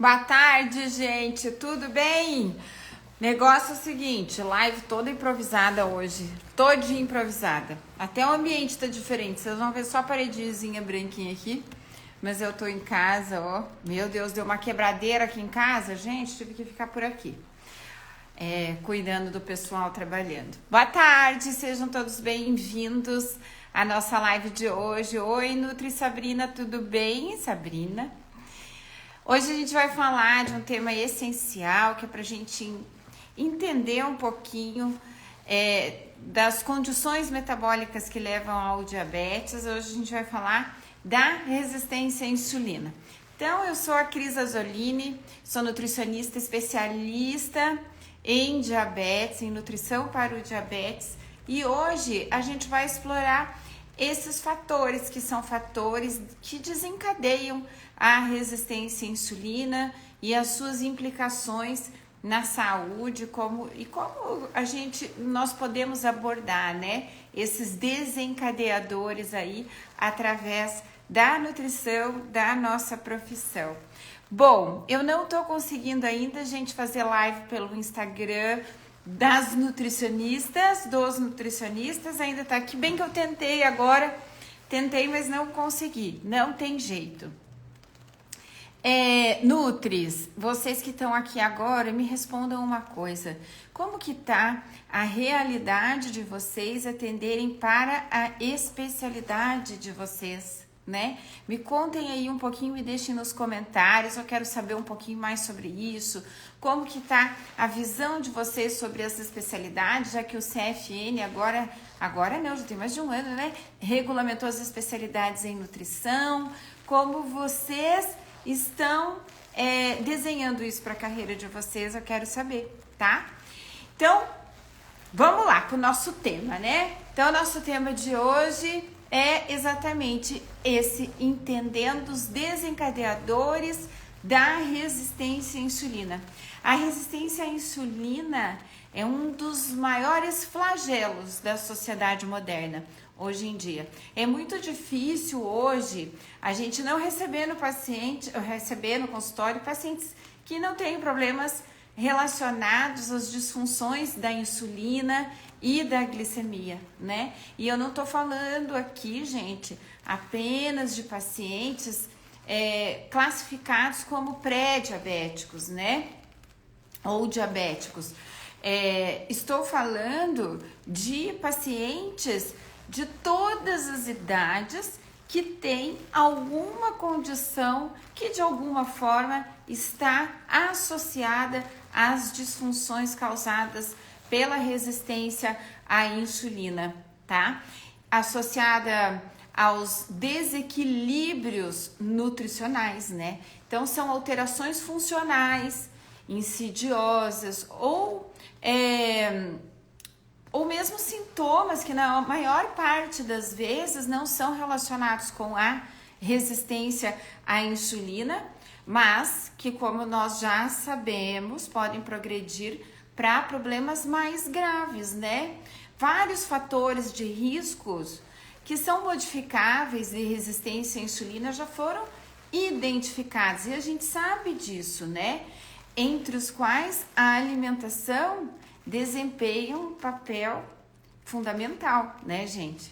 Boa tarde, gente. Tudo bem? Negócio é o seguinte, live toda improvisada hoje. Todinha improvisada. Até o ambiente tá diferente. Vocês vão ver só a paredezinha branquinha aqui. Mas eu tô em casa, ó. Meu Deus, deu uma quebradeira aqui em casa. Gente, tive que ficar por aqui. Cuidando do pessoal trabalhando. Boa tarde, sejam todos bem-vindos à nossa live de hoje. Oi, Nutri Sabrina, tudo bem, Sabrina? Hoje a gente vai falar de um tema essencial que é para a gente entender um pouquinho das condições metabólicas que levam ao diabetes. Hoje a gente vai falar da resistência à insulina. Então, eu sou a Cris Azzolini, sou nutricionista especialista em diabetes, em nutrição para o diabetes, e hoje a gente vai explorar esses fatores que são fatores que desencadeiam a resistência à insulina e as suas implicações na saúde, como nós podemos abordar, né, esses desencadeadores aí através da nutrição, da nossa profissão. Bom, eu não tô conseguindo ainda, gente, fazer live pelo Instagram dos nutricionistas, ainda tá aqui, bem que eu tentei agora, mas não consegui, não tem jeito. Nutris, vocês que estão aqui agora, me respondam uma coisa, como que tá a realidade de vocês atenderem para a especialidade de vocês? Né? Me contem aí um pouquinho, me deixem nos comentários, eu quero saber um pouquinho mais sobre isso, como que tá a visão de vocês sobre essa especialidade, já que o CFN agora não, já tem mais de um ano, né? Regulamentou as especialidades em nutrição, como vocês estão desenhando isso para a carreira de vocês, eu quero saber, tá? Então, vamos lá com o nosso tema, né? Então, o nosso tema de hoje é exatamente esse, entendendo os desencadeadores da resistência à insulina. A resistência à insulina é um dos maiores flagelos da sociedade moderna hoje em dia. É muito difícil hoje a gente não receber no consultório pacientes que não têm problemas relacionados às disfunções da insulina e da glicemia, né? E eu não tô falando aqui, gente, apenas de pacientes classificados como pré-diabéticos, né? Ou diabéticos. Estou falando de pacientes de todas as idades que têm alguma condição que de alguma forma está associada às disfunções causadas pela resistência à insulina, tá? Associada aos desequilíbrios nutricionais, né? Então, são alterações funcionais, insidiosas ou mesmo sintomas que na maior parte das vezes não são relacionados com a resistência à insulina, mas que, como nós já sabemos, podem progredir para problemas mais graves, né? Vários fatores de riscos que são modificáveis de resistência à insulina já foram identificados e a gente sabe disso, né? Entre os quais a alimentação desempenha um papel fundamental, né, gente?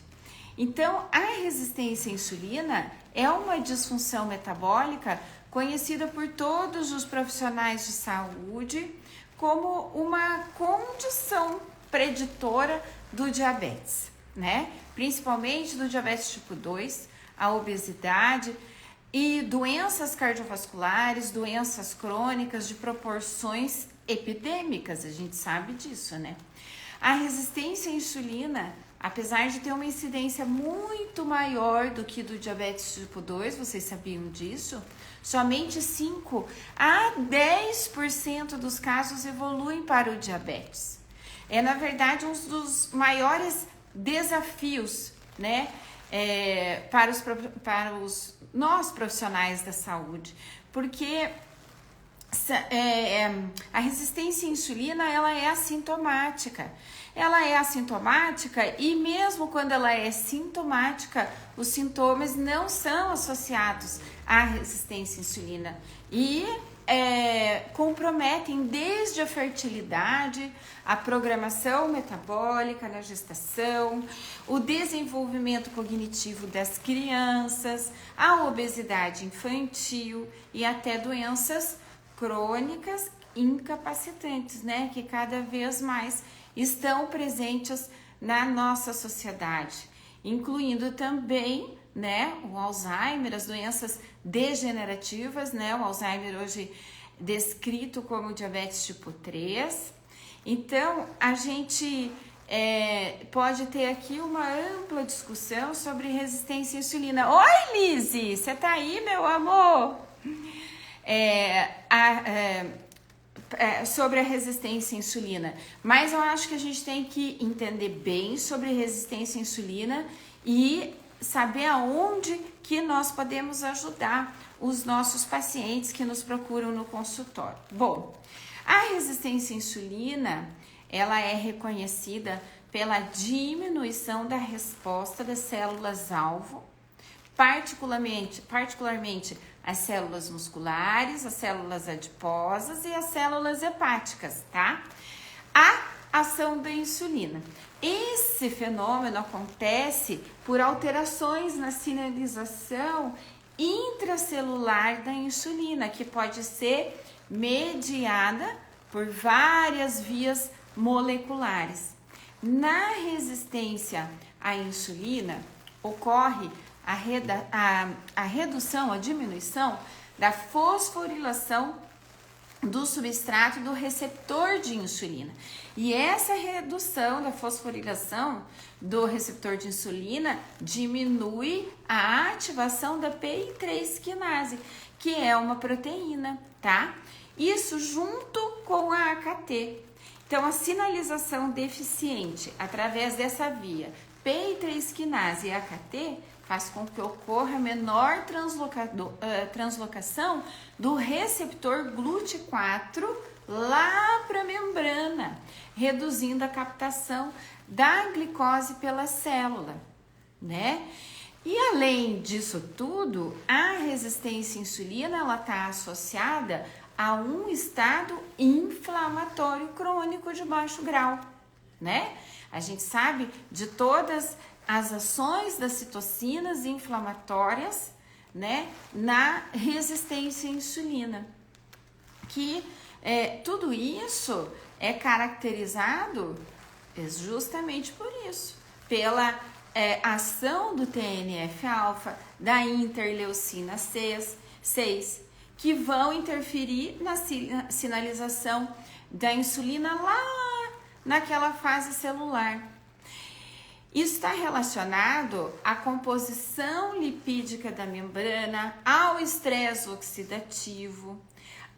Então, a resistência à insulina é uma disfunção metabólica conhecida por todos os profissionais de saúde como uma condição preditora do diabetes, né? Principalmente do diabetes tipo 2, a obesidade e doenças cardiovasculares, doenças crônicas de proporções epidêmicas, a gente sabe disso, né? A resistência à insulina, apesar de ter uma incidência muito maior do que do diabetes tipo 2, vocês sabiam disso? Somente 5 a 10% dos casos evoluem para o diabetes. É, na verdade, um dos maiores desafios, né, para nós profissionais da saúde, porque a resistência à insulina, ela é assintomática. Ela é assintomática e mesmo quando ela é sintomática, os sintomas não são associados à resistência à insulina e comprometem desde a fertilidade, a programação metabólica na gestação, o desenvolvimento cognitivo das crianças, a obesidade infantil e até doenças crônicas incapacitantes, né, que cada vez mais estão presentes na nossa sociedade, incluindo também, né, o Alzheimer, as doenças degenerativas, né, o Alzheimer hoje descrito como diabetes tipo 3. Então, a gente pode ter aqui uma ampla discussão sobre resistência à insulina. Oi, Lizzy, você tá aí, meu amor? Sobre a resistência à insulina, mas eu acho que a gente tem que entender bem sobre resistência à insulina e saber aonde que nós podemos ajudar os nossos pacientes que nos procuram no consultório. Bom, a resistência à insulina, ela é reconhecida pela diminuição da resposta das células-alvo, particularmente as células musculares, as células adiposas e as células hepáticas, tá? A ação da insulina. Esse fenômeno acontece por alterações na sinalização intracelular da insulina, que pode ser mediada por várias vias moleculares. Na resistência à insulina, ocorre a redução, a diminuição da fosforilação do substrato do receptor de insulina. E essa redução da fosforilação do receptor de insulina diminui a ativação da PI3 quinase, que é uma proteína, tá? Isso junto com a AKT. Então, a sinalização deficiente através dessa via PI3 quinase e AKT faz com que ocorra menor translocação do receptor GLUT4 lá para a membrana, reduzindo a captação da glicose pela célula, né? E além disso tudo, a resistência à insulina, ela está associada a um estado inflamatório crônico de baixo grau, né? A gente sabe de todas as ações das citocinas inflamatórias, né, na resistência à insulina, que tudo isso é caracterizado justamente por isso, pela ação do TNF-alfa, da interleucina 6, que vão interferir na sinalização da insulina lá naquela fase celular. Isso está relacionado à composição lipídica da membrana, ao estresse oxidativo,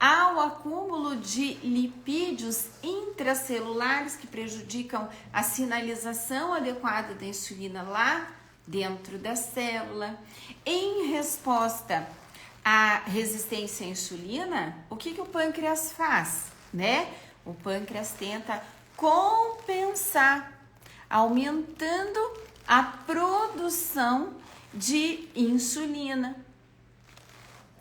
ao acúmulo de lipídios intracelulares que prejudicam a sinalização adequada da insulina lá dentro da célula. Em resposta à resistência à insulina, o que o pâncreas faz, né? O pâncreas tenta compensar, aumentando a produção de insulina,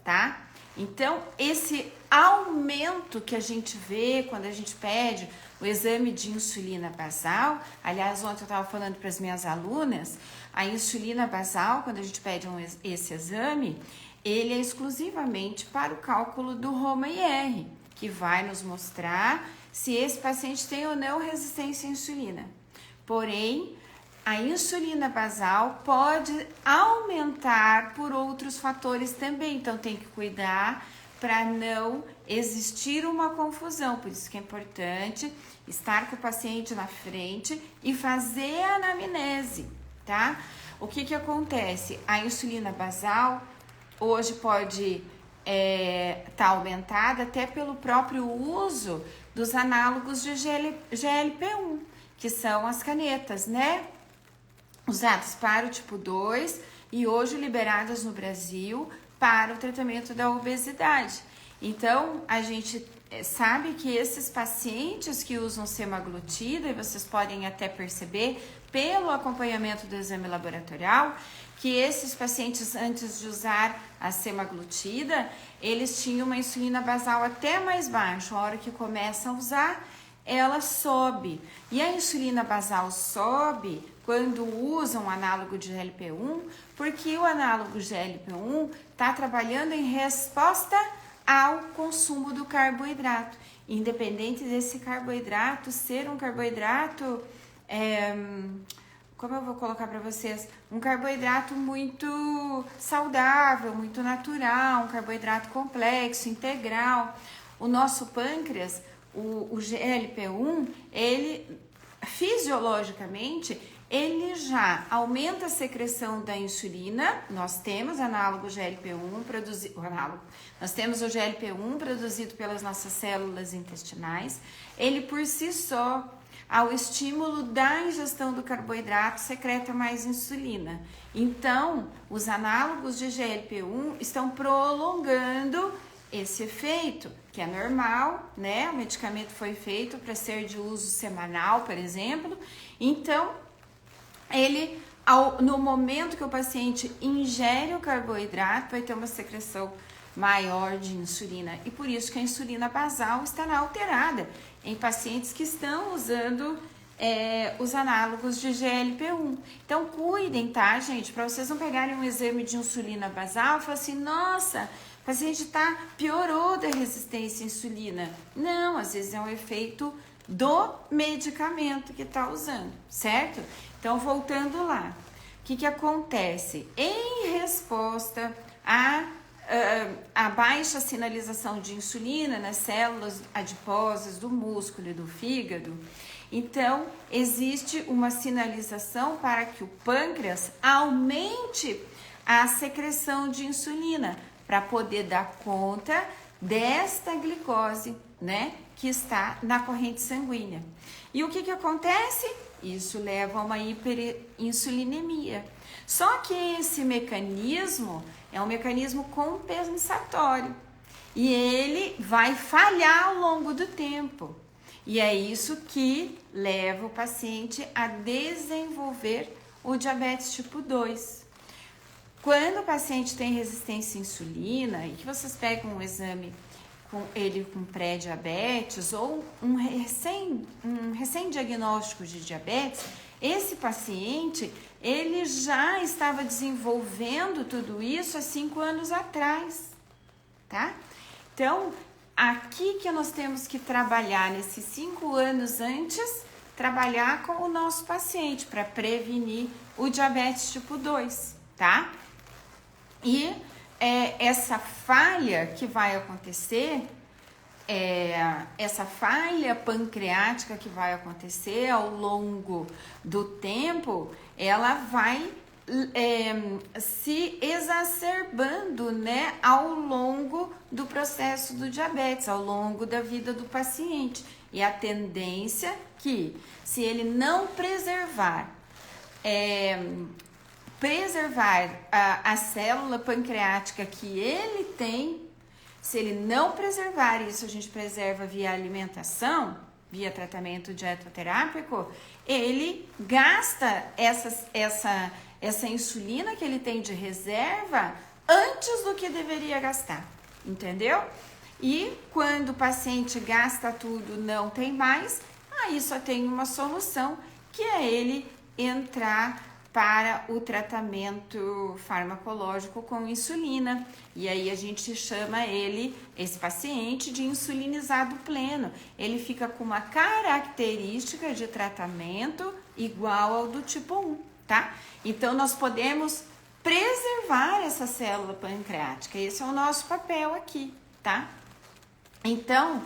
tá? Então, esse aumento que a gente vê quando a gente pede o exame de insulina basal, aliás, ontem eu estava falando para as minhas alunas, a insulina basal, quando a gente pede esse exame, ele é exclusivamente para o cálculo do Roma-IR, que vai nos mostrar se esse paciente tem ou não resistência à insulina. Porém, a insulina basal pode aumentar por outros fatores também, então tem que cuidar para não existir uma confusão. Por isso que é importante estar com o paciente na frente e fazer a anamnese, tá? O que acontece? A insulina basal hoje pode estar aumentada até pelo próprio uso dos análogos de GLP-1, que são as canetas, né? Usadas para o tipo 2 e hoje liberadas no Brasil para o tratamento da obesidade. Então, a gente sabe que esses pacientes que usam semaglutida, e vocês podem até perceber pelo acompanhamento do exame laboratorial, que esses pacientes, antes de usar a semaglutida, eles tinham uma insulina basal até mais baixa. A hora que começam a usar, ela sobe. E a insulina basal sobe quando usam um análogo de GLP-1, porque o análogo de GLP-1 está trabalhando em resposta ao consumo do carboidrato. Independente desse carboidrato ser um carboidrato... como eu vou colocar para vocês, um carboidrato muito saudável, muito natural, um carboidrato complexo, integral. O nosso pâncreas, o GLP-1, ele fisiologicamente, ele já aumenta a secreção da insulina. Nós temos análogo GLP-1 produzido, nós temos o GLP-1 produzido pelas nossas células intestinais. Ele por si só, ao estímulo da ingestão do carboidrato, secreta mais insulina. Então, os análogos de GLP-1 estão prolongando esse efeito, que é normal, né? O medicamento foi feito para ser de uso semanal, por exemplo. Então, ele, no momento que o paciente ingere o carboidrato, vai ter uma secreção maior de insulina, e por isso que a insulina basal estará alterada em pacientes que estão usando os análogos de GLP-1. Então, cuidem, tá, gente? Para vocês não pegarem um exame de insulina basal e falarem assim, nossa, o paciente piorou da resistência à insulina. Não, às vezes é um efeito do medicamento que está usando, certo? Então, voltando lá, o que acontece? Em resposta a baixa sinalização de insulina nas células adiposas do músculo e do fígado, então existe uma sinalização para que o pâncreas aumente a secreção de insulina para poder dar conta desta glicose, né, que está na corrente sanguínea. E o que acontece? Isso leva a uma hiperinsulinemia. Só que esse mecanismo é um mecanismo compensatório e ele vai falhar ao longo do tempo. E é isso que leva o paciente a desenvolver o diabetes tipo 2. Quando o paciente tem resistência à insulina e que vocês pegam um exame com ele com pré-diabetes ou um recém-diagnóstico de diabetes, esse paciente, ele já estava desenvolvendo tudo isso há 5 anos atrás, tá? Então, aqui que nós temos que trabalhar, nesses 5 anos antes, trabalhar com o nosso paciente para prevenir o diabetes tipo 2, tá? E essa falha que vai acontecer, essa falha pancreática que vai acontecer ao longo do tempo, ela vai se exacerbando, né, ao longo do processo do diabetes, ao longo da vida do paciente. E a tendência que, se ele não preservar a célula pancreática que ele tem, se ele não preservar isso, a gente preserva via alimentação, via tratamento dietoterápico, ele gasta essa insulina que ele tem de reserva antes do que deveria gastar, entendeu? E quando o paciente gasta tudo, não tem mais, aí só tem uma solução, que é ele entrar para o tratamento farmacológico com insulina. E aí a gente chama esse paciente, de insulinizado pleno. Ele fica com uma característica de tratamento igual ao do tipo 1, tá? Então nós podemos preservar essa célula pancreática. Esse é o nosso papel aqui, tá? Então,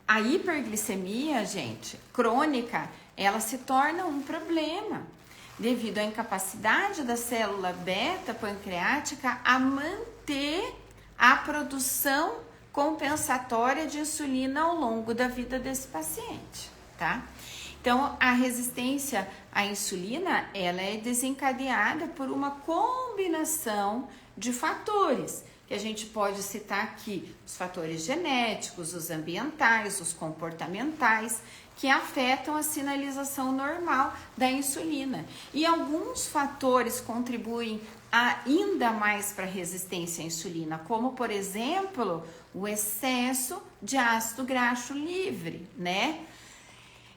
a hiperglicemia, gente, crônica, ela se torna um problema devido à incapacidade da célula beta pancreática a manter a produção compensatória de insulina ao longo da vida desse paciente, tá? Então, a resistência à insulina, ela é desencadeada por uma combinação de fatores, que a gente pode citar aqui os fatores genéticos, os ambientais, os comportamentais, que afetam a sinalização normal da insulina. E alguns fatores contribuem ainda mais para a resistência à insulina, como, por exemplo, o excesso de ácido graxo livre, né?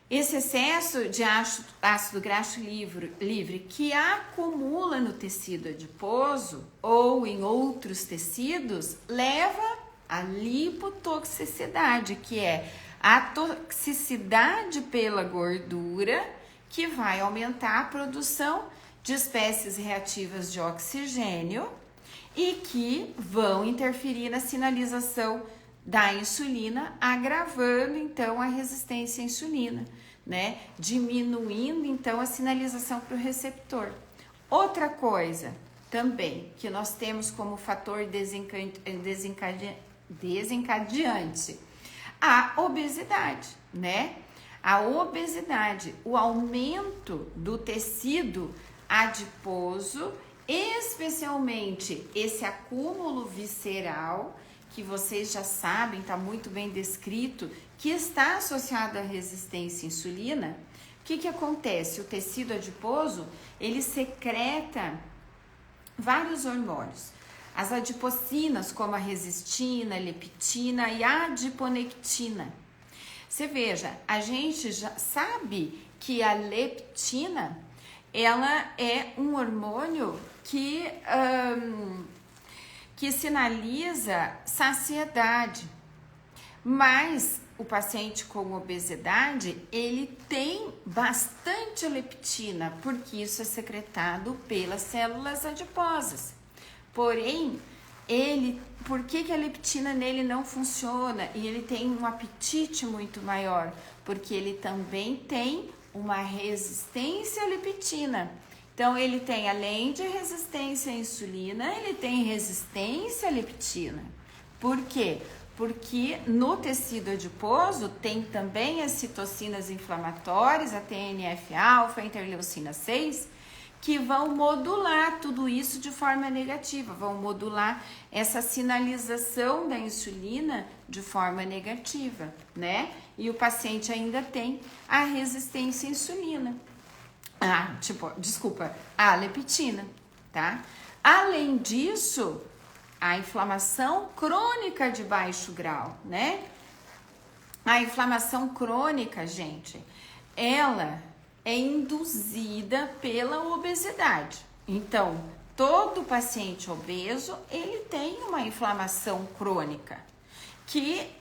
Esse excesso de ácido graxo livre que acumula no tecido adiposo ou em outros tecidos leva à lipotoxicidade, que é a toxicidade pela gordura, que vai aumentar a produção de espécies reativas de oxigênio e que vão interferir na sinalização da insulina, agravando então a resistência à insulina, né? Diminuindo então a sinalização para o receptor. Outra coisa também que nós temos como fator desencadeante, a obesidade, né? A obesidade, o aumento do tecido adiposo, especialmente esse acúmulo visceral, que vocês já sabem, está muito bem descrito, que está associado à resistência à insulina. O que acontece? O tecido adiposo, ele secreta vários hormônios. As adipocinas, como a resistina, a leptina e a adiponectina. Você veja, a gente já sabe que a leptina, ela é um hormônio que sinaliza saciedade, mas o paciente com obesidade, ele tem bastante leptina, porque isso é secretado pelas células adiposas. Porém, por que a leptina nele não funciona e ele tem um apetite muito maior? Porque ele também tem uma resistência à leptina. Então, ele tem, além de resistência à insulina, ele tem resistência à leptina. Por quê? Porque no tecido adiposo tem também as citocinas inflamatórias, a TNF-alfa, a interleucina 6, que vão modular tudo isso de forma negativa, vão modular essa sinalização da insulina de forma negativa, né? E o paciente ainda tem a resistência à insulina. A leptina, tá? Além disso, a inflamação crônica de baixo grau, né? A inflamação crônica, gente, ela é induzida pela obesidade. Então, todo paciente obeso, ele tem uma inflamação crônica.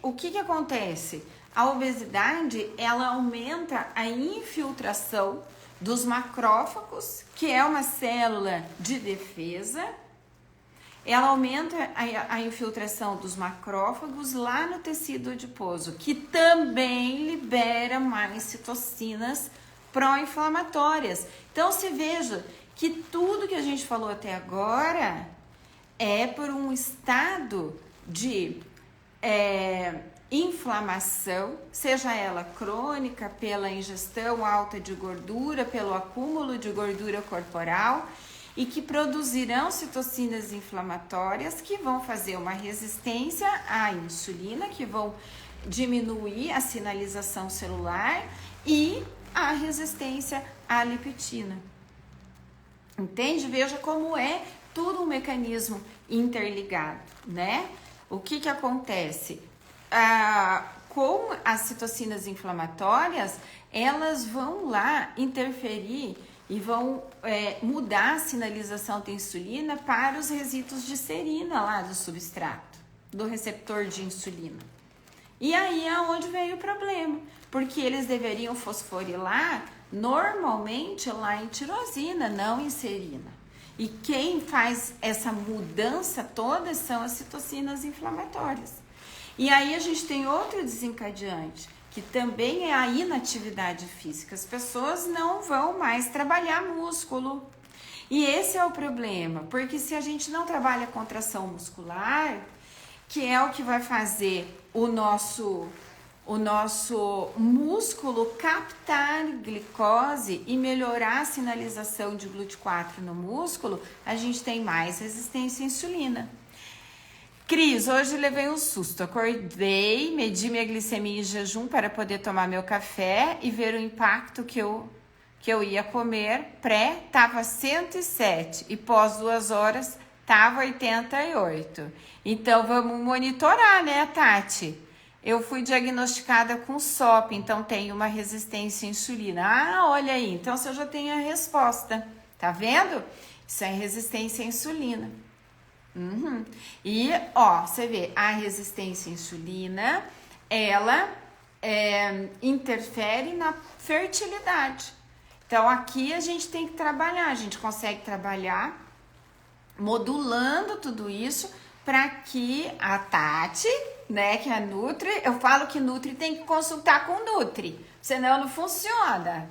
O que acontece? A obesidade, ela aumenta a infiltração dos macrófagos, que é uma célula de defesa. Ela aumenta a infiltração dos macrófagos lá no tecido adiposo, que também libera mais citocinas pró-inflamatórias. Então, se veja que tudo que a gente falou até agora é por um estado de inflamação, seja ela crônica, pela ingestão alta de gordura, pelo acúmulo de gordura corporal, e que produzirão citocinas inflamatórias que vão fazer uma resistência à insulina, que vão diminuir a sinalização celular e a resistência à leptina. Entende? Veja como é tudo um mecanismo interligado, né? O que acontece? Com as citocinas inflamatórias, elas vão lá interferir e vão mudar a sinalização da insulina para os resíduos de serina lá do substrato, do receptor de insulina. E aí é onde veio o problema, porque eles deveriam fosforilar normalmente lá em tirosina, não em serina. E quem faz essa mudança toda são as citocinas inflamatórias. E aí a gente tem outro desencadeante, que também é a inatividade física. As pessoas não vão mais trabalhar músculo. E esse é o problema, porque se a gente não trabalha a contração muscular, que é o que vai fazer o nosso músculo captar glicose e melhorar a sinalização de GLUT4 no músculo, a gente tem mais resistência à insulina. Cris, hoje levei um susto. Acordei, medi minha glicemia em jejum para poder tomar meu café e ver o impacto que eu ia comer. Pré tava 107 e pós 2 horas tava 88. Então vamos monitorar, né, Tati? Eu fui diagnosticada com SOP, então tenho uma resistência à insulina. Ah, olha aí, então você já tem a resposta. Tá vendo? Isso é resistência à insulina. Uhum. E, ó, você vê, a resistência à insulina, ela interfere na fertilidade. Então, aqui a gente tem que trabalhar, a gente consegue trabalhar modulando tudo isso para que a Tati, né, que é a Nutri, eu falo que Nutri tem que consultar com Nutri, senão não funciona.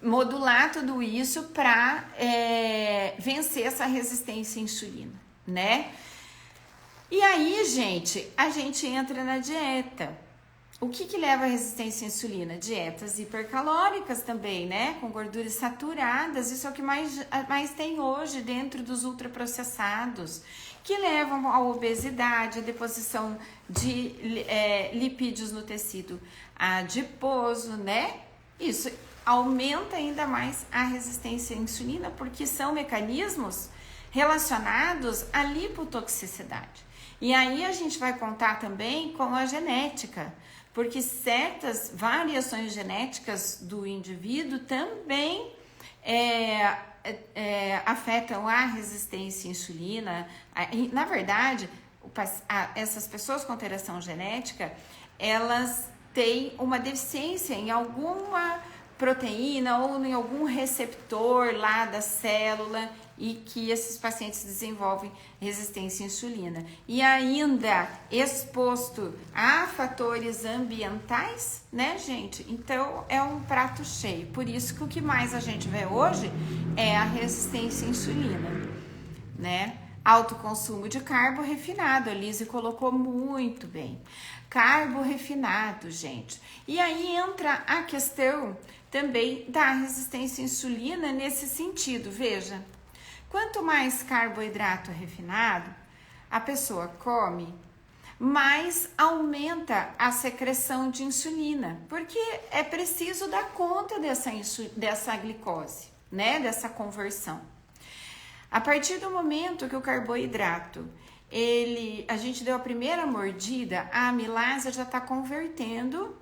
Modular tudo isso para vencer essa resistência à insulina, né? E aí, gente, a gente entra na dieta. O que leva à resistência à insulina? Dietas hipercalóricas também, né? Com gorduras saturadas, isso é o que mais tem hoje dentro dos ultraprocessados, que levam à obesidade, à deposição de lipídios no tecido adiposo, né? Isso aumenta ainda mais a resistência à insulina, porque são mecanismos relacionados à lipotoxicidade. E aí a gente vai contar também com a genética, porque certas variações genéticas do indivíduo também afetam a resistência à insulina. Na verdade, essas pessoas com alteração genética, elas têm uma deficiência em alguma proteína ou em algum receptor lá da célula e que esses pacientes desenvolvem resistência à insulina. E ainda exposto a fatores ambientais, né, gente? Então, é um prato cheio. Por isso que o que mais a gente vê hoje é a resistência à insulina, né? Alto consumo de carbo refinado, a Lise colocou muito bem. Carbo refinado, gente. E aí entra a questão também da resistência à insulina nesse sentido, veja. Quanto mais carboidrato refinado a pessoa come, mais aumenta a secreção de insulina, porque é preciso dar conta dessa glicose, né, dessa conversão. A partir do momento que o carboidrato, a gente deu a primeira mordida, a amilase já está convertendo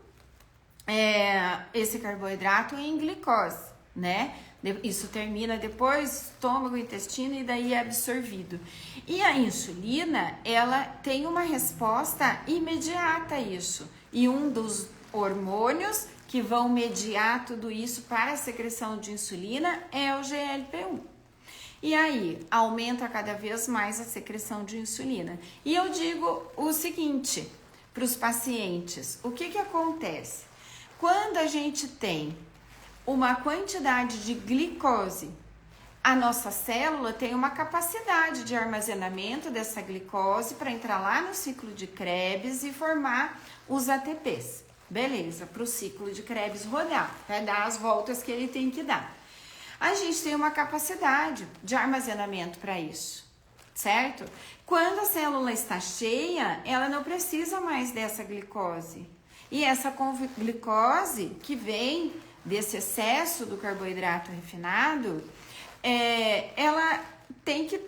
esse carboidrato em glicose, né? Isso termina depois, estômago, intestino e daí é absorvido. E a insulina, ela tem uma resposta imediata a isso. E um dos hormônios que vão mediar tudo isso para a secreção de insulina é o GLP-1. E aí, aumenta cada vez mais a secreção de insulina. E eu digo o seguinte para os pacientes, o que acontece? Quando a gente tem uma quantidade de glicose, a nossa célula tem uma capacidade de armazenamento dessa glicose para entrar lá no ciclo de Krebs e formar os ATPs. Beleza, para o ciclo de Krebs rodar, vai dar as voltas que ele tem que dar. A gente tem uma capacidade de armazenamento para isso, certo? Quando a célula está cheia, ela não precisa mais dessa glicose. E essa glicose que vem desse excesso do carboidrato refinado, ela tem que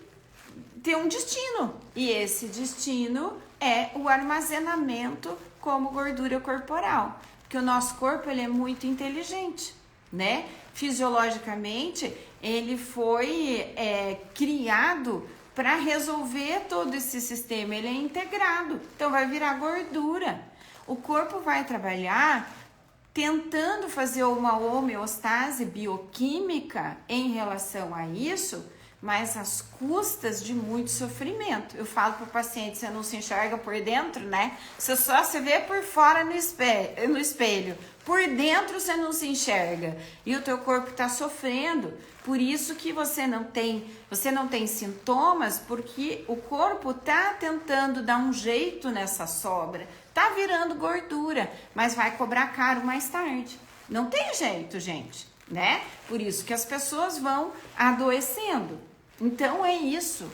ter um destino. E esse destino é o armazenamento como gordura corporal. Porque o nosso corpo ele é muito inteligente, né? Fisiologicamente, ele foi criado para resolver todo esse sistema. Ele é integrado, então vai virar gordura. O corpo vai trabalhar tentando fazer uma homeostase bioquímica em relação a isso, mas às custas de muito sofrimento. Eu falo para o paciente, você não se enxerga por dentro, né? Você só se vê por fora no espelho. Por dentro você não se enxerga. E o teu corpo está sofrendo. Por isso que você não tem sintomas, porque o corpo está tentando dar um jeito nessa sobra. Tá virando gordura, mas vai cobrar caro mais tarde. Não tem jeito, gente, né? Por isso que as pessoas vão adoecendo. Então é isso.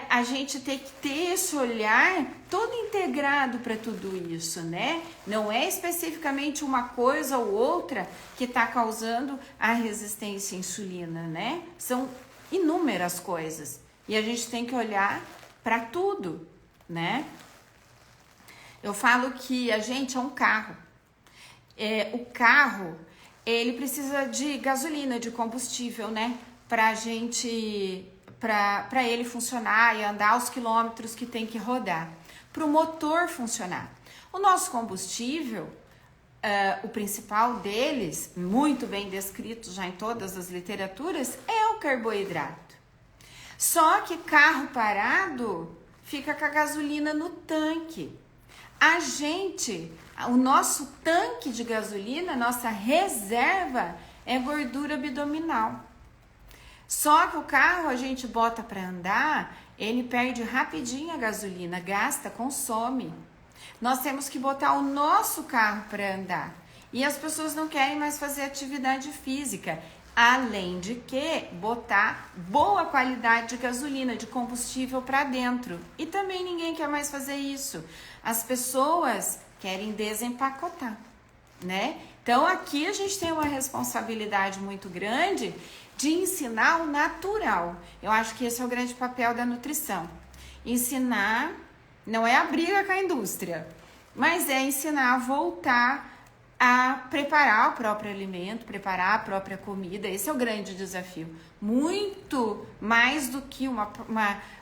A gente tem que ter esse olhar todo integrado para tudo isso, né? Não é especificamente uma coisa ou outra que está causando a resistência à insulina, né? São inúmeras coisas e a gente tem que olhar para tudo, né? Eu falo que a gente é um carro. O carro, ele precisa de gasolina, de combustível, né? Pra gente, para ele funcionar e andar os quilômetros que tem que rodar. Para o motor funcionar. O nosso combustível, o principal deles, muito bem descrito já em todas as literaturas, é o carboidrato. Só que carro parado fica com a gasolina no tanque. O nosso tanque de gasolina, nossa reserva é gordura abdominal. Só que o carro a gente bota para andar, ele perde rapidinho a gasolina, gasta, consome. Nós temos que botar o nosso carro para andar. E as pessoas não querem mais fazer atividade física. Além de que botar boa qualidade de gasolina, de combustível para dentro. E também ninguém quer mais fazer isso. As pessoas querem desempacotar, né? Então aqui a gente tem uma responsabilidade muito grande de ensinar o natural. Eu acho que esse é o grande papel da nutrição. Ensinar não é a briga com a indústria, mas é ensinar a voltar a preparar o próprio alimento, preparar a própria comida. Esse é o grande desafio. Muito mais do que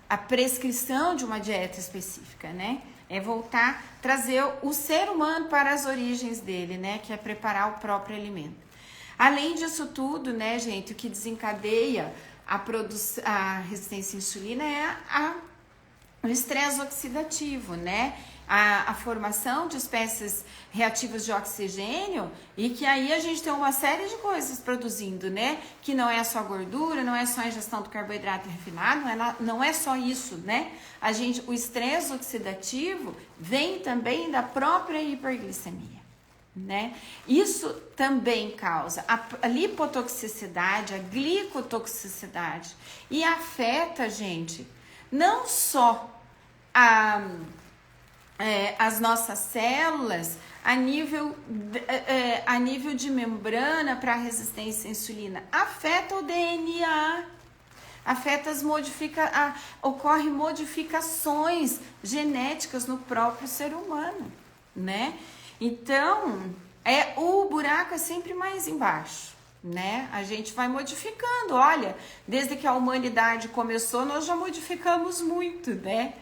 a prescrição de uma dieta específica, né? É voltar, trazer o ser humano para as origens dele, né? Que é preparar o próprio alimento. Além disso tudo, né, gente, o que desencadeia a resistência à insulina é o estresse oxidativo, né? A formação de espécies reativas de oxigênio e que aí a gente tem uma série de coisas produzindo, né? Que não é só gordura, não é só a ingestão do carboidrato refinado, não é só isso, né? O estresse oxidativo vem também da própria hiperglicemia, né? Isso também causa a lipotoxicidade, a glicotoxicidade e afeta, gente, não só as nossas células a nível de membrana para resistência à insulina, afeta o DNA, afeta ocorrem modificações genéticas no próprio ser humano, né? Então, o buraco é sempre mais embaixo, né? A gente vai modificando, olha, desde que a humanidade começou, nós já modificamos muito, né?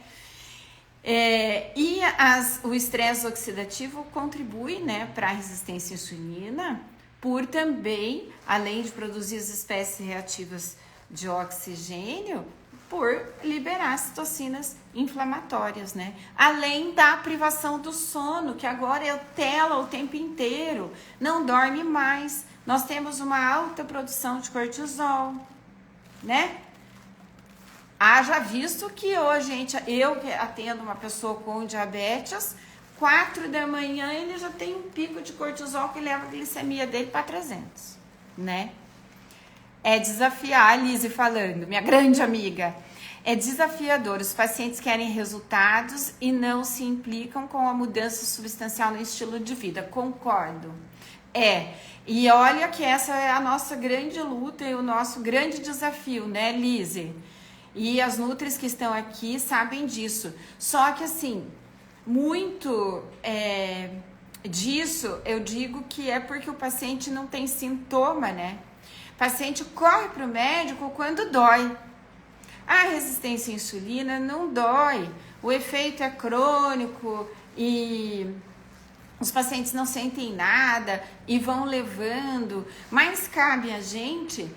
O estresse oxidativo contribui, né, para a resistência à insulina, por também, além de produzir as espécies reativas de oxigênio, por liberar citocinas inflamatórias, né? Além da privação do sono, que agora é tela o tempo inteiro, não dorme mais. Nós temos uma alta produção de cortisol, né? Haja visto que hoje, gente, eu que atendo uma pessoa com diabetes, 4 da manhã ele já tem um pico de cortisol que leva a glicemia dele para 300, né? É desafiar, a Lise falando, minha grande amiga, é desafiador. Os pacientes querem resultados e não se implicam com a mudança substancial no estilo de vida. Concordo. E olha que essa é a nossa grande luta e o nosso grande desafio, né, Lise? E as nutris que estão aqui sabem disso. Só que, assim, muito disso eu digo que é porque o paciente não tem sintoma, né? O paciente corre para o médico quando dói. A resistência à insulina não dói. O efeito é crônico e os pacientes não sentem nada e vão levando. Mas cabe a gente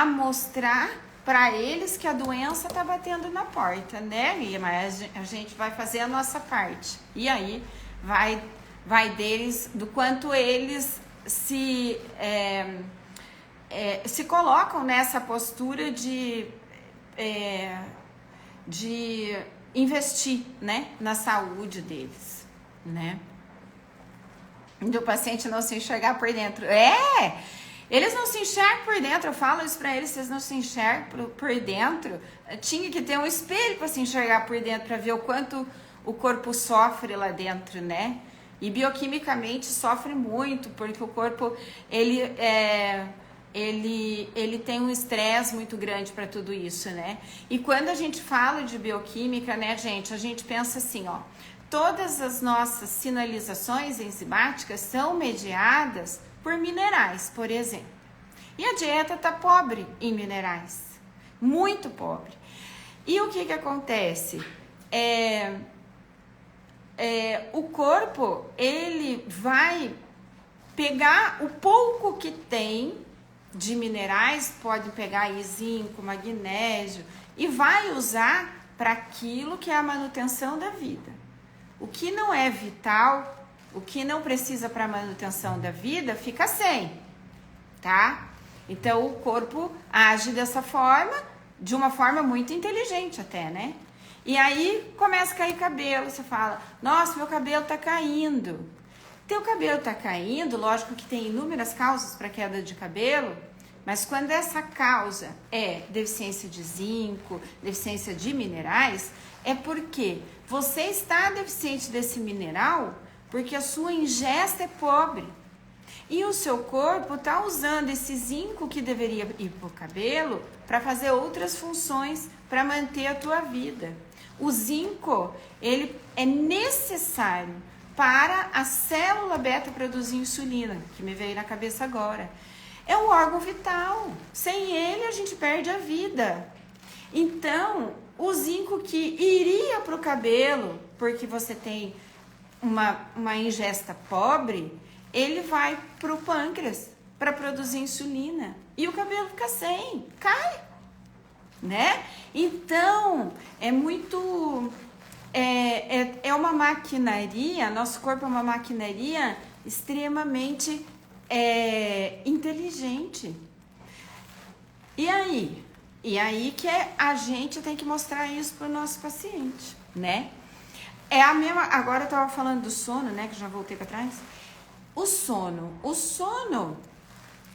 mostrar para eles que a doença está batendo na porta, né? Mas a gente vai fazer a nossa parte. E aí vai deles, do quanto eles se colocam nessa postura de investir, né, na saúde deles, né? Do paciente não se enxergar por dentro. Eles não se enxergam por dentro, eu falo isso pra eles, vocês não se enxergam por dentro. Tinha que ter um espelho para se enxergar por dentro, para ver o quanto o corpo sofre lá dentro, né? E bioquimicamente sofre muito, porque o corpo, ele tem um estresse muito grande para tudo isso, né? E quando a gente fala de bioquímica, né, gente, a gente pensa assim, ó, todas as nossas sinalizações enzimáticas são mediadas por minerais, por exemplo. E a dieta tá pobre em minerais, muito pobre. E o que que acontece? O corpo, ele vai pegar o pouco que tem de minerais, pode pegar aí zinco, magnésio, e vai usar para aquilo que é a manutenção da vida. O que não é vital, o que não precisa para a manutenção da vida, fica sem, tá? Então, o corpo age dessa forma, de uma forma muito inteligente até, né? E aí, começa a cair cabelo, você fala, nossa, meu cabelo tá caindo. Teu cabelo tá caindo, lógico que tem inúmeras causas para queda de cabelo, mas quando essa causa é deficiência de zinco, deficiência de minerais, é porque você está deficiente desse mineral porque a sua ingesta é pobre. E o seu corpo está usando esse zinco que deveria ir para o cabelo para fazer outras funções para manter a tua vida. O zinco, ele é necessário para a célula beta produzir insulina, que me veio na cabeça agora. É um órgão vital. Sem ele, a gente perde a vida. Então, o zinco que iria para o cabelo, porque você tem uma ingesta pobre, ele vai para o pâncreas para produzir insulina. E o cabelo fica sem, cai, né? Então, é muito... É uma maquinaria, nosso corpo é uma maquinaria extremamente inteligente. E aí que a gente tem que mostrar isso para o nosso paciente, né? É a mesma... Agora eu tava falando do sono, né? Que já voltei para trás. O sono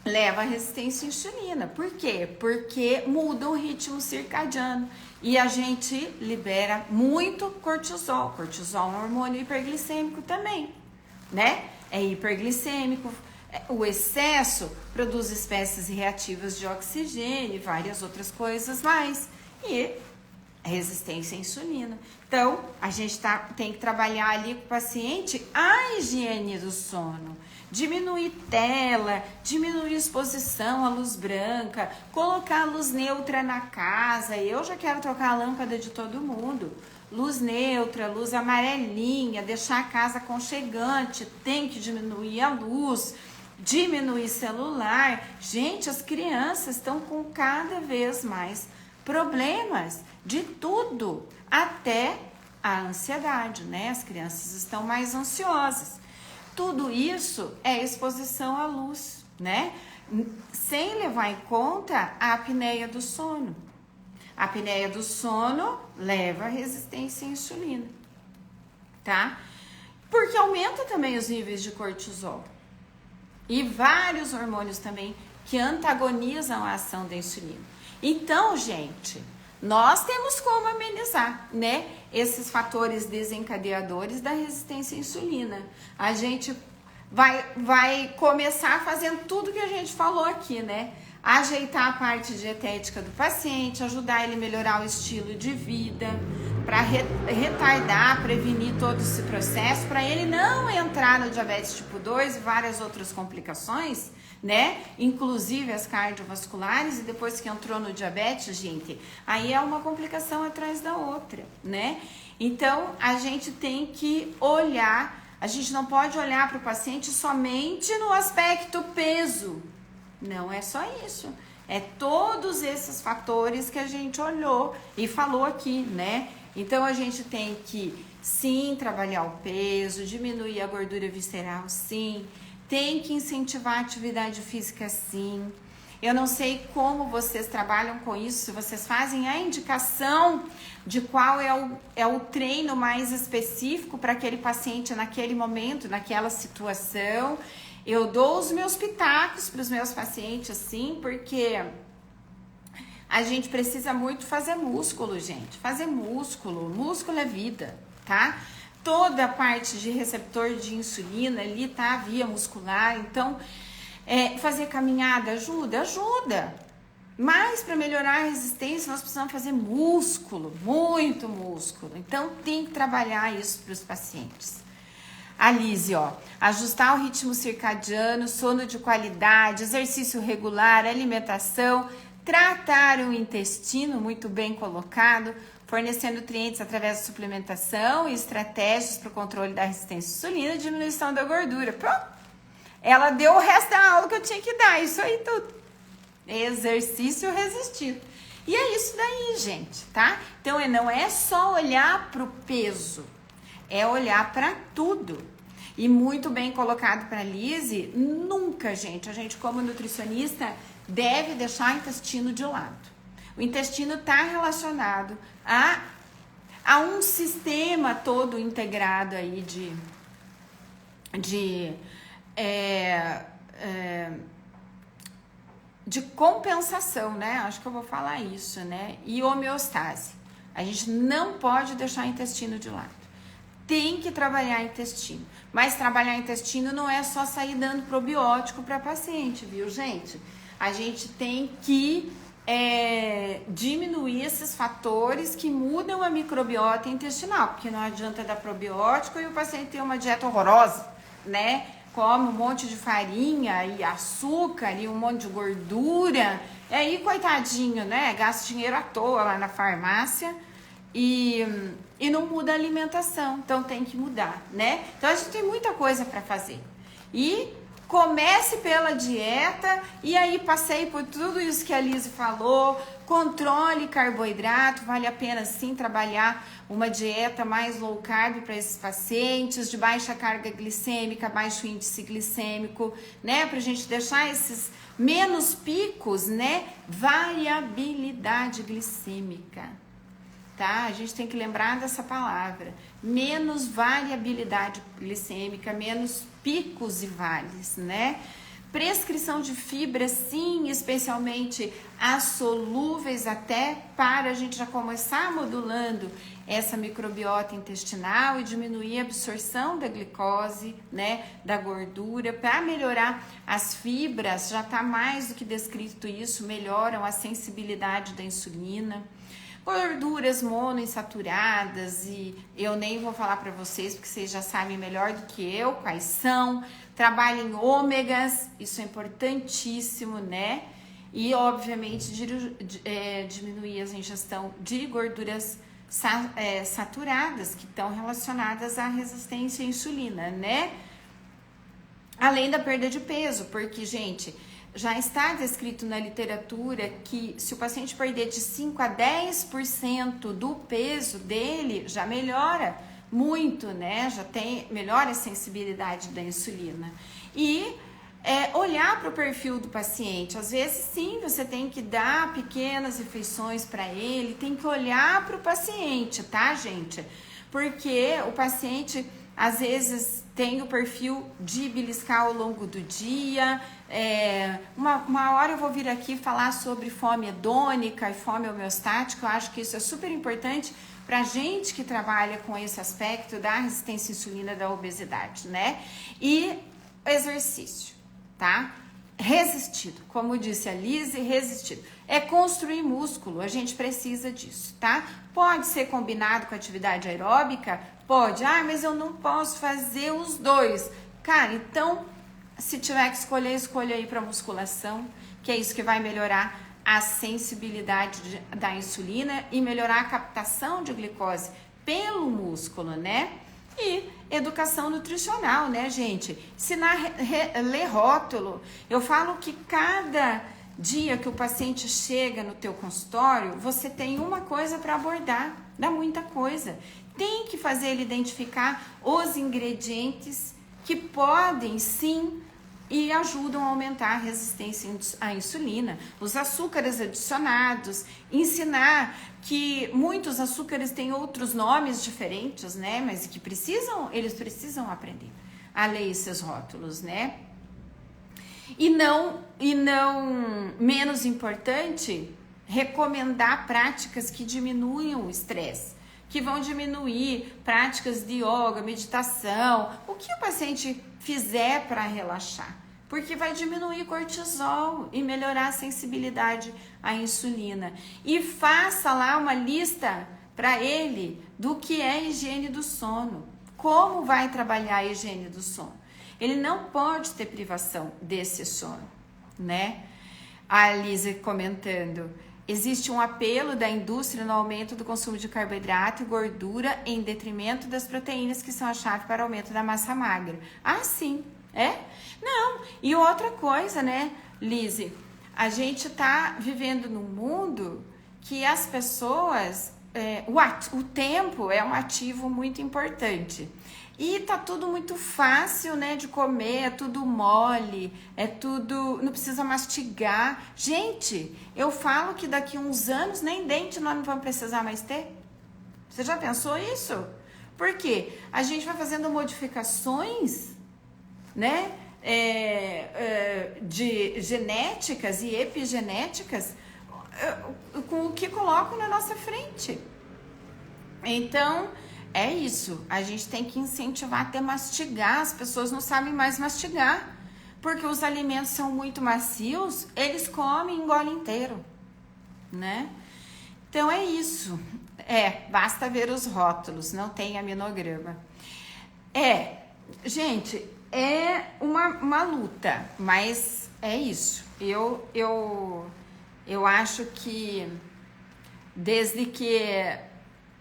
leva a resistência à insulina. Por quê? Porque muda o ritmo circadiano e a gente libera muito cortisol. Cortisol é um hormônio hiperglicêmico também, né? É hiperglicêmico. O excesso produz espécies reativas de oxigênio e várias outras coisas mais. E resistência à insulina. Então, a gente tem que trabalhar ali com o paciente a higiene do sono. Diminuir tela, diminuir exposição à luz branca, colocar luz neutra na casa. Eu já quero trocar a lâmpada de todo mundo. Luz neutra, luz amarelinha, deixar a casa aconchegante, tem que diminuir a luz, diminuir celular. Gente, as crianças estão com cada vez mais problemas de tudo, até a ansiedade, né? As crianças estão mais ansiosas. Tudo isso é exposição à luz, né? Sem levar em conta a apneia do sono. A apneia do sono leva a resistência à insulina, tá? Porque aumenta também os níveis de cortisol. E vários hormônios também que antagonizam a ação da insulina. Então, gente, nós temos como amenizar, né, esses fatores desencadeadores da resistência à insulina. A gente vai começar fazendo tudo que a gente falou aqui, né? Ajeitar a parte dietética do paciente, ajudar ele a melhorar o estilo de vida, para retardar, prevenir todo esse processo, para ele não entrar no diabetes tipo 2 e várias outras complicações, né? Inclusive as cardiovasculares, e depois que entrou no diabetes, gente, aí é uma complicação atrás da outra, né? Então, a gente tem que olhar, a gente não pode olhar para o paciente somente no aspecto peso. Não é só isso. É todos esses fatores que a gente olhou e falou aqui, né? Então, a gente tem que, sim, trabalhar o peso, diminuir a gordura visceral, sim. Tem que incentivar a atividade física, sim. Eu não sei como vocês trabalham com isso, se vocês fazem a indicação de qual é o treino mais específico para aquele paciente naquele momento, naquela situação. Eu dou os meus pitacos para os meus pacientes, sim, porque a gente precisa muito fazer músculo, gente. Fazer músculo, músculo é vida, tá? Toda a parte de receptor de insulina ali tá a via muscular, então fazer caminhada ajuda? Ajuda. Mas para melhorar a resistência nós precisamos fazer músculo, muito músculo. Então tem que trabalhar isso para os pacientes. A Lise, ó, ajustar o ritmo circadiano, sono de qualidade, exercício regular, alimentação, tratar o intestino, muito bem colocado, fornecer nutrientes através da suplementação e estratégias para o controle da resistência à insulina e diminuição da gordura. Pronto. Ela deu o resto da aula que eu tinha que dar, isso aí tudo. Exercício resistido. E é isso daí, gente, tá? Então não é só olhar para o peso, é olhar para tudo. E muito bem colocado para a Lise, nunca, gente, a gente como nutricionista deve deixar o intestino de lado. O intestino está relacionado a um sistema todo integrado aí de compensação, né? Acho que eu vou falar isso, né? E homeostase. A gente não pode deixar o intestino de lado. Tem que trabalhar intestino. Mas trabalhar intestino não é só sair dando probiótico para paciente, viu, gente? A gente tem que diminuir esses fatores que mudam a microbiota intestinal, porque não adianta dar probiótico e o paciente ter uma dieta horrorosa, né? Come um monte de farinha e açúcar e um monte de gordura. E aí, coitadinho, né? Gasta dinheiro à toa lá na farmácia e não muda a alimentação. Então, tem que mudar, né? Então, a gente tem muita coisa para fazer. E comece pela dieta e aí passei por tudo isso que a Lise falou, controle carboidrato, vale a pena sim trabalhar uma dieta mais low carb para esses pacientes, de baixa carga glicêmica, baixo índice glicêmico, né, pra gente deixar esses menos picos, né, variabilidade glicêmica. Tá? A gente tem que lembrar dessa palavra, menos variabilidade glicêmica, menos picos e vales, né? Prescrição de fibras, sim, especialmente as solúveis, até para a gente já começar modulando essa microbiota intestinal e diminuir a absorção da glicose, né, da gordura, para melhorar as fibras, já está mais do que descrito isso, melhoram a sensibilidade da insulina. Gorduras monoinsaturadas, e eu nem vou falar para vocês, porque vocês já sabem melhor do que eu quais são. Trabalho em ômegas, isso é importantíssimo, né? E, obviamente, diminuir a ingestão de gorduras saturadas, que estão relacionadas à resistência à insulina, né? Além da perda de peso, porque, gente, já está descrito na literatura que se o paciente perder de 5 a 10% do peso dele, já melhora muito, né? Melhora a sensibilidade da insulina. E olhar para o perfil do paciente. Às vezes, sim, você tem que dar pequenas refeições para ele, tem que olhar para o paciente, tá, gente? Porque o paciente, às vezes, tem o perfil de beliscar ao longo do dia. Uma hora eu vou vir aqui falar sobre fome hedônica e fome homeostática. Eu acho que isso é super importante para gente que trabalha com esse aspecto da resistência à insulina, da obesidade, né? E exercício, tá? Resistido, como disse a Lise, resistido. É construir músculo, a gente precisa disso, tá? Pode ser combinado com atividade aeróbica? Pode. Mas eu não posso fazer os dois. Cara, então, se tiver que escolher, escolha aí para musculação, que é isso que vai melhorar a sensibilidade da insulina e melhorar a captação de glicose pelo músculo, né? E educação nutricional, né, gente? Ensinar a ler rótulo. Eu falo que cada dia que o paciente chega no teu consultório, você tem uma coisa para abordar, dá muita coisa. Tem que fazer ele identificar os ingredientes que podem, sim, e ajudam a aumentar a resistência à insulina, os açúcares adicionados, ensinar que muitos açúcares têm outros nomes diferentes, né, mas que eles precisam aprender a ler esses rótulos, né? E não menos importante, recomendar práticas que diminuam o estresse, que vão diminuir práticas de yoga, meditação, o que o paciente fizer para relaxar, porque vai diminuir cortisol e melhorar a sensibilidade à insulina. E faça lá uma lista para ele do que é higiene do sono, como vai trabalhar a higiene do sono. Ele não pode ter privação desse sono, né? A Lise comentando, existe um apelo da indústria no aumento do consumo de carboidrato e gordura em detrimento das proteínas, que são a chave para o aumento da massa magra. Ah, sim, é? Não, e outra coisa, né, Lise? A gente tá vivendo num mundo que as pessoas, o tempo é um ativo muito importante. E tá tudo muito fácil, né, de comer, é tudo mole, é tudo, não precisa mastigar. Gente, eu falo que daqui a uns anos nem dente nós não vamos precisar mais ter. Você já pensou isso? Por quê? A gente vai fazendo modificações, né, de genéticas e epigenéticas com o que colocam na nossa frente. Então, é isso, a gente tem que incentivar até mastigar, as pessoas não sabem mais mastigar, porque os alimentos são muito macios, eles comem e engolem inteiro, né? Então é isso, basta ver os rótulos, não tem aminograma. Gente, é uma luta, mas é isso, eu acho que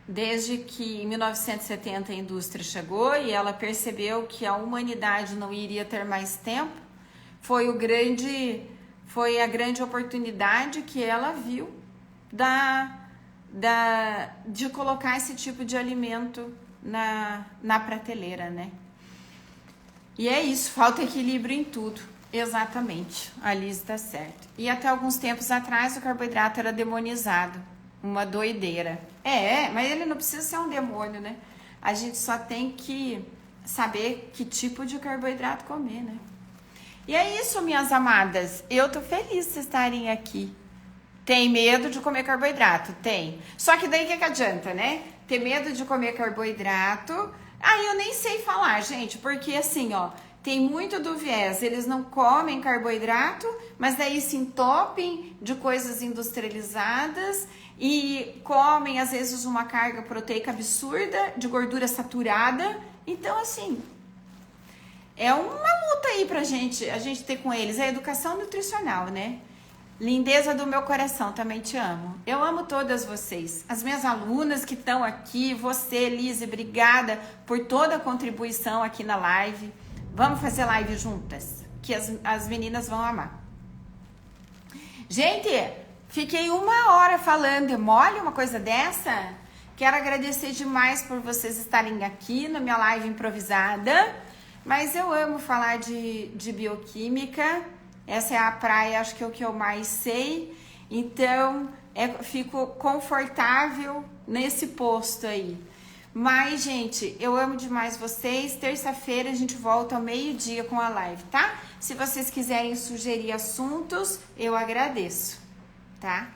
desde que em 1970 a indústria chegou e ela percebeu que a humanidade não iria ter mais tempo, foi a grande oportunidade que ela viu de colocar esse tipo de alimento na prateleira, né? E é isso, falta equilíbrio em tudo. Exatamente, a Liz está certa. E até alguns tempos atrás o carboidrato era demonizado. Uma doideira. Mas ele não precisa ser um demônio, né? A gente só tem que saber que tipo de carboidrato comer, né? E é isso, minhas amadas. Eu tô feliz de vocês estarem aqui. Tem medo de comer carboidrato? Tem. Só que daí o que adianta, né? Ter medo de comer carboidrato. Aí eu nem sei falar, gente, porque assim, ó, tem muito do viés, eles não comem carboidrato, mas daí se entopem de coisas industrializadas e comem, às vezes, uma carga proteica absurda de gordura saturada. Então, assim, é uma luta aí a gente ter com eles. É a educação nutricional, né? Lindeza do meu coração, também te amo. Eu amo todas vocês. As minhas alunas que estão aqui, você, Lise, obrigada por toda a contribuição aqui na live. Vamos fazer live juntas, que as meninas vão amar. Gente, fiquei 1 hora falando, é mole uma coisa dessa? Quero agradecer demais por vocês estarem aqui na minha live improvisada, mas eu amo falar de bioquímica, essa é a praia, acho que é o que eu mais sei, então fico confortável nesse posto aí. Mas, gente, eu amo demais vocês. Terça-feira a gente volta ao meio-dia com a live, tá? Se vocês quiserem sugerir assuntos, eu agradeço, tá?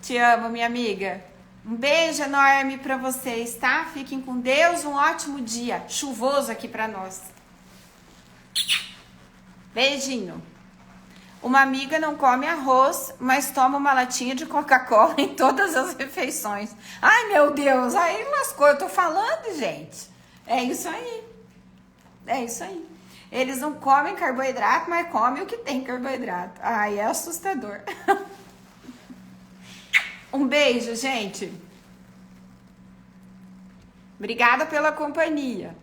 Te amo, minha amiga. Um beijo enorme pra vocês, tá? Fiquem com Deus, um ótimo dia. Chuvoso aqui pra nós. Beijinho. Uma amiga não come arroz, mas toma uma latinha de Coca-Cola em todas as refeições. Ai, meu Deus, aí lascou. Eu tô falando, gente. É isso aí. É isso aí. Eles não comem carboidrato, mas comem o que tem carboidrato. Ai, é assustador. Um beijo, gente. Obrigada pela companhia.